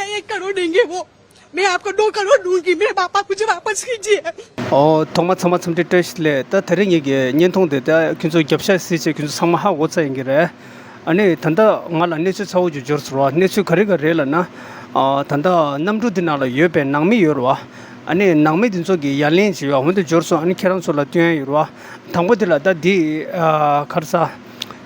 क्या 1 करोड़ देंगे वो? मैं आपको 2 करोड़ दूंगी, मेरे पापा मुझे वापस कीजिए। 토마 첨지 뜻실래 더 다른 얘기 년통되다 근소 겹샤 시체 근소 상마하고 자인기래 아니 단다 ngal nesu chawu ju jorsro nesu khare ga relana tanda namru dinala yebe nangmi yorwa ani nangmi dinso gi yalin ji wa hunde jorso ani kheran so la tyen yorwa thangbodila da di kharsa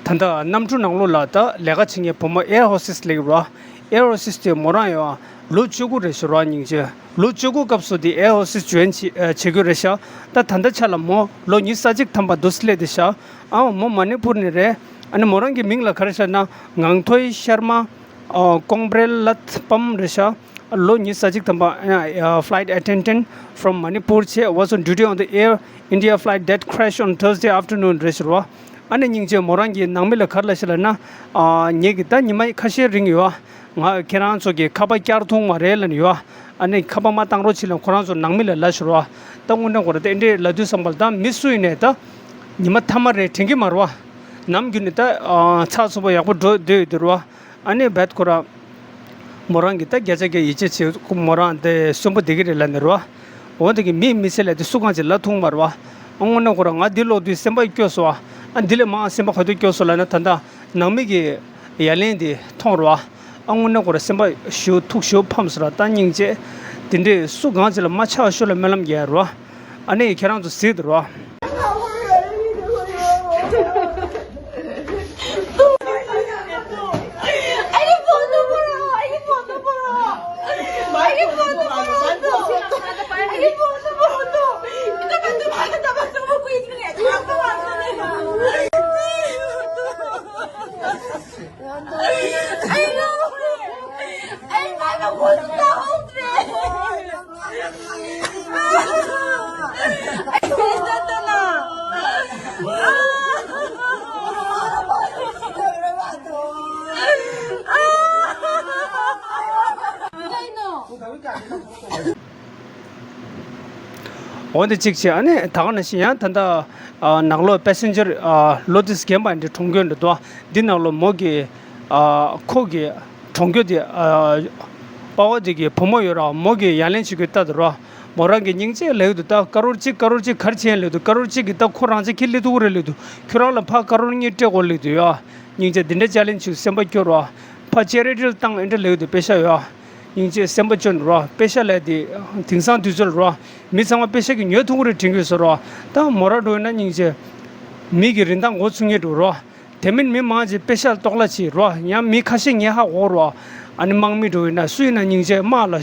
tanda namru nanglo la da lega chingye pomo air hostess legwa air hostess te morayo lo chugu re shro ningje lo chugu kapso di air hostess juen chi chegu re sha da tanda chala mo lo ni sajik thamba dosle de sha mo manipur ni re अनि मोरंग की Ming लखरशा ना ngangthoi sharma kongbrel lat pam resha lo ni sajik thamba flight attendant from manipur che was on duty on the air india flight that crashed on thursday afternoon reswa ani ningje morang gi nangmel kharlasla na nyegi ta nimai khashe ring yo nga keran so ge khaba kyar thong ma rel ni yo ani khaba ma tangro chilam khoran so nangmel la shro tangun na gore te inde ladu sambal da misui ne ta nima thamare thingi marwa 남균이다 차수보 약보 되더와 아니 뱃코라 모랑기다 게제게 이제치 모랑데 숨부 되기를라너와 어디게 미미셀레데 수강질라 통마르와 엉원나 고랑아 딜로디 셈바 이껴서와 안 딜레마 셈바 거도 이껴서라나 탄다 남미게 야렌디 통로와 엉원나 고라 셈바 쇼 툭쇼 팜스라 단닝제 딘데 수강질 마차쇼를 멜람게르와 아니 계란도 쓰더와 어디 직지 안에 다가는 시야 단다 나글로 패신저 로디스 gem바인데 통교는도 디나로 모기 코기 통교디 어디게 부모여라 모기 야렌치고 있다더라 뭐라게 닝제 레도다 가로지 ఖర్చేలే도 가로지 기타 코랑지 길리도 그래래도 그러라 파 가로니 떼골리도야 닝제 딘데 챌린지 셈바교라 파체레들 땅 엔데 레도 빼셔요 인제 셈바촌로 빼셔래디 등산 뒤절로 미상화 빼셔기 녀통으로 튕겨서로 다 뭐라도나 인제 미기린당 고충에도로 대민 미마지 빼셔 똑라치로 야 미카싱이 하고로 아니 망미도나 수이나 인제 말라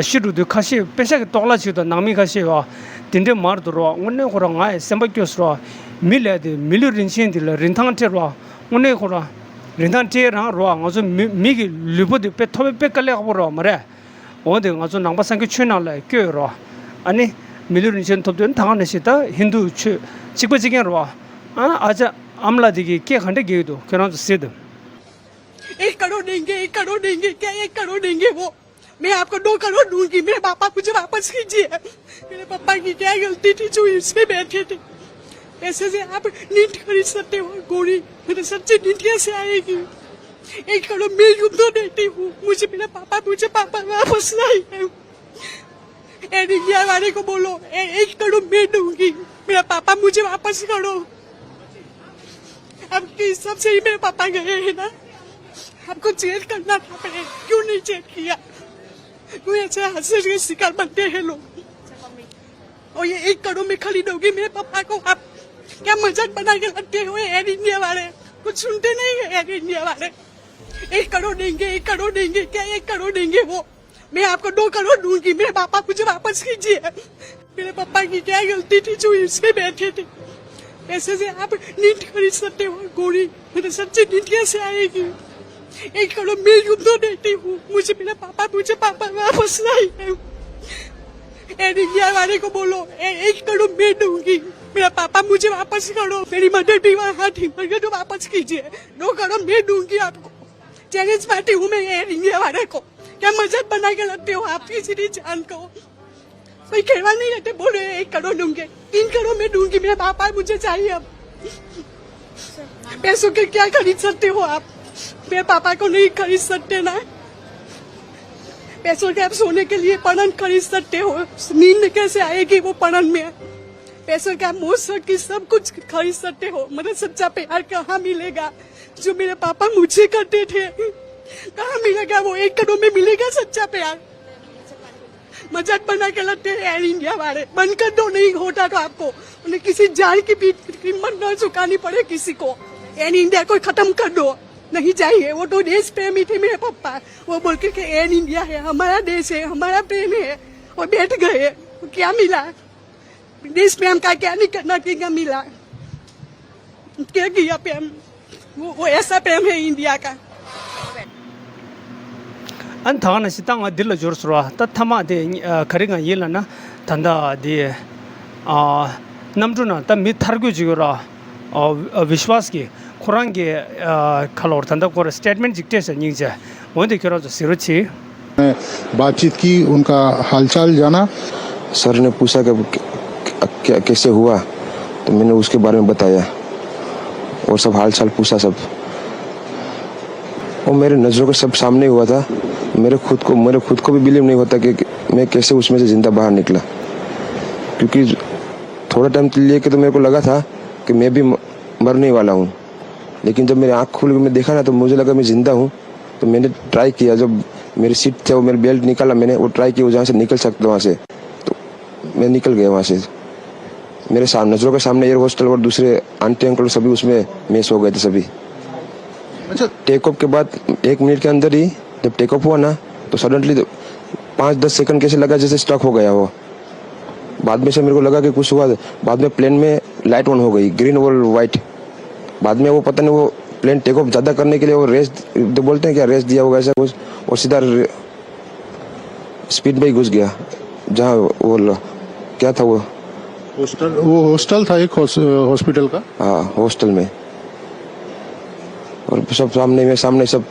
시루도 카시 빼셔기 똑라치도 남미카시와 딘데 마르도로 오늘 고랑아 셈바교스로 밀레디 밀르린신딜 린탕테로 오늘 고라 린탄테랑 로앙 아주 미기 르보디 페 토베 페칼레 하보로 말해 어디 아주 남바상기 추나래 껴로 아니 밀르린신 톱된 당하는시다 힌두 추 직부지게 로 아자 암라디기 के खंडे गेदो केना सिद्ध 1 करोड़ देंगे 1 करोड़ देंगे क्या 1 करोड़ देंगे वो? मैं आपको 2 करोड़ दूंगी, मेरे पापा मुझे वापस कीजिए। मेरे पापा की क्या गलती थी जो इसमें बैठे थे? पैसे से आप नीट खरीद सकते हो गोली, मेरे सच्ची नीट कैसे आएगी? 1 करोड़ मैं यूं तो देती हूँ, मुझे पापा वापस लाइए। इंडिया वाले को बोलो 1 करोड़ मैं दूंगी, मेरा पापा मुझे वापस करो। अब किस सब से ही मेरे पापा गए हैं ना, आपको चेक करना था पहले, क्यों नहीं चेक किया? कोई ऐसे हादसे के शिकार बनते हैं लोग। और ये 1 करोड़ में खरीदोगी मेरे पापा को? आप क्या मजाक बना के लगते हुए एयर इंडिया वाले? कुछ सुनते नहीं है एयर इंडिया वाले। 1 करोड़ देंगे 1 करोड़ देंगे क्या 1 करोड़ देंगे वो? मैं आपको 2 करोड़ दूंगी, मेरे पापा मुझे वापस कीजिए। मेरे पापा की क्या गलती थी जो इसमें बैठे थे? पैसे से आप नीट खरीद सकते हो गोली, मेरे सच्ची नीट कैसे आएगी? 1 करोड़ मैं यूं तो देती हूँ, मुझे पापा वापस लाइए। एयर इंडिया वाले को बोलो 1 करोड़ मैं दूंगी, मेरा पापा मुझे वापस करो। मेरी मदर भी वहाँ थी, मगर तो वापस कीजिए। 2 करोड़ मैं दूंगी आपको, चैलेंज पार्टी हूँ मैं एयर इंडिया वाले को। क्या मजाक बना के लगते हो आप किसी भी जान को? कोई कहवा नहीं रहते, बोले 1 करोड़ दूंगे, 3 करोड़ मैं दूंगी, मेरा पापा मुझे चाहिए। अब पैसों के क्या खरीद सकते हो आप? मेरे पापा को नहीं खरीद सकते ना। पैसों के आप सोने के लिए पढ़न खरीद सकते हो, नींद कैसे आएगी वो पढ़न में। पैसों का मुंह की सब कुछ खरीद सकते हो, मतलब सच्चा प्यार कहाँ मिलेगा जो मेरे पापा मुझे करते थे, कहाँ मिलेगा वो। 1 करोड़ में मिलेगा सच्चा प्यार। मजाक बना के लगते हैं एयर इंडिया वाले, बंद कर दो, नहीं होता तो आपको उन्हें किसी जान की भी कीमत न चुकानी पड़े किसी को। एयर इंडिया को खत्म कर दो, नहीं चाहिए। वो तो देश प्रेमी थे मेरे पापा, वो बोल के एयर इंडिया है हमारा देश है, हमारा प्रेम है, और बैठ गए। क्या मिला देश प्रेम का? क्या नहीं करना, क्या मिला, क्या किया प्रेम? वो ऐसा प्रेम है इंडिया का। an thang na sitang dil jor sura ta thama de kharinga yela na thanda de namjuna ta mi thargu jigora विश्वास की खुरांग के खलोर थंदा को स्टेटमेंट जिक्ते से निजे मोदे करो जो सिरुचि बातचीत की, उनका हालचाल जाना। सर ने पूछा कि कैसे हुआ, तो मैंने उसके बारे में बताया और सब हालचाल पूछा सब। और मेरे नज़रों के सब सामने हुआ था। मेरे खुद को भी बिलीव नहीं होता कि मैं कैसे उसमें से जिंदा बाहर निकला, क्योंकि थोड़ा टाइम लेके तो मेरे को लगा था कि मैं भी मरने वाला हूँ, लेकिन जब मेरी आँख खुल के मैं देखा ना तो मुझे लगा मैं जिंदा हूँ। तो मैंने ट्राई किया, जब मेरी सीट थे वो मेरी बेल्ट निकाला, मैंने वो ट्राई किया जहाँ से निकल सकता वहाँ से, तो मैं निकल गया वहाँ से। मेरे सामने नजरों के सामने एयर हॉस्टल और दूसरे आंटी अंकल सभी उसमें मेस हो गए थे सभी। अच्छा, टेक ऑफ के बाद 1 मिनट के अंदर ही जब टेक ऑफ हुआ ना तो सडनली 5-10 सेकंड कैसे लगा जैसे स्टक हो गया वो। बाद में से मेरे को लगा कि कुछ हुआ। बाद में प्लेन में लाइट ऑन हो गई, ग्रीन और वाइट। बाद में वो पता नहीं वो प्लेन टेक ऑफ ज़्यादा करने के लिए वो रेस तो बोलते हैं क्या, रेस दिया होगा ऐसा कुछ, और सीधा स्पीड में ही घुस गया जहाँ वो क्या था वो हॉस्टल था एक हॉस्पिटल का। हाँ, हॉस्टल में। और सब सामने सब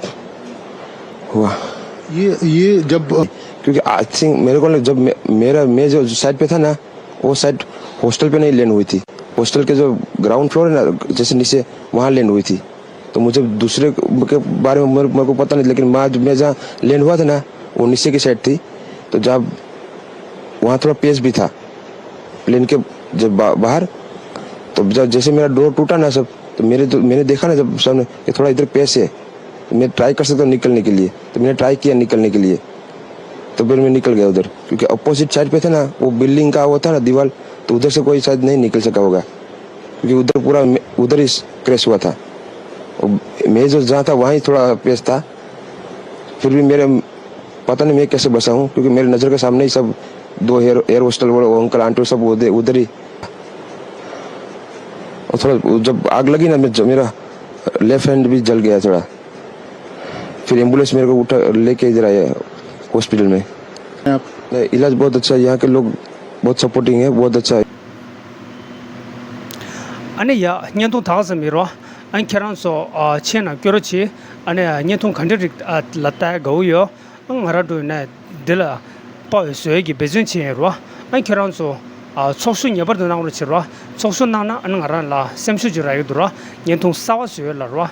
हुआ। ये जब क्योंकि आई थिंक मेरे को जब मैं जो साइड पे था ना, वो साइड हॉस्टल पे नहीं लैंड हुई थी। हॉस्टल के जो ग्राउंड फ्लोर है ना जैसे नीचे, वहाँ लैंड हुई थी। तो मुझे दूसरे के बारे में मेरे को पता नहीं, लेकिन मैं जहाँ लैंड हुआ था ना वो नीचे की साइड थी। तो जब वहाँ थोड़ा पेस भी था प्लेन के जब बाहर, तो जब जैसे मेरा डोर टूटा ना सब, तो मैंने देखा ना जब सामने कि थोड़ा इधर पेस है, तो मैं ट्राई कर सकता हूँ निकलने के लिए। तो मैंने ट्राई किया निकलने के लिए, तो फिर मैं निकल गया उधर, क्योंकि अपोजिट साइड पे था ना वो बिल्डिंग का वो था ना दीवार, तो उधर से कोई शायद नहीं निकल सका होगा, क्योंकि उधर पूरा उधर ही क्रैश हुआ था। मैं जो जहाँ था वहाँ थोड़ा पेस था। फिर भी मेरे पता नहीं मैं कैसे बचा हूँ, क्योंकि मेरे नज़र के सामने ही सब 2 एयर हॉस्टल वाले अंकल आंटी सब उधर ही। और थोड़ा जब आग लगी ना मेरा लेफ्ट हैंड भी जल गया थोड़ा। फिर एम्बुलेंस मेरे को उठा लेके इधर आया हॉस्पिटल में। इलाज बहुत अच्छा है, यहाँ के लोग बहुत सपोर्टिंग है, बहुत अच्छा है। अने या न्यंतु थास मिरो अन खेरान सो छेना क्योरची अने न्यंतु खंडरिक लता गौयो अंगरादु ने दिला पासो की बेजन छेरो अन खेरान सो चोसु न्यबर दनांग छिरो चोसु नाना अनंगरा ला सेमसु जुराय दुरा न्यंतु सावा सो लरवा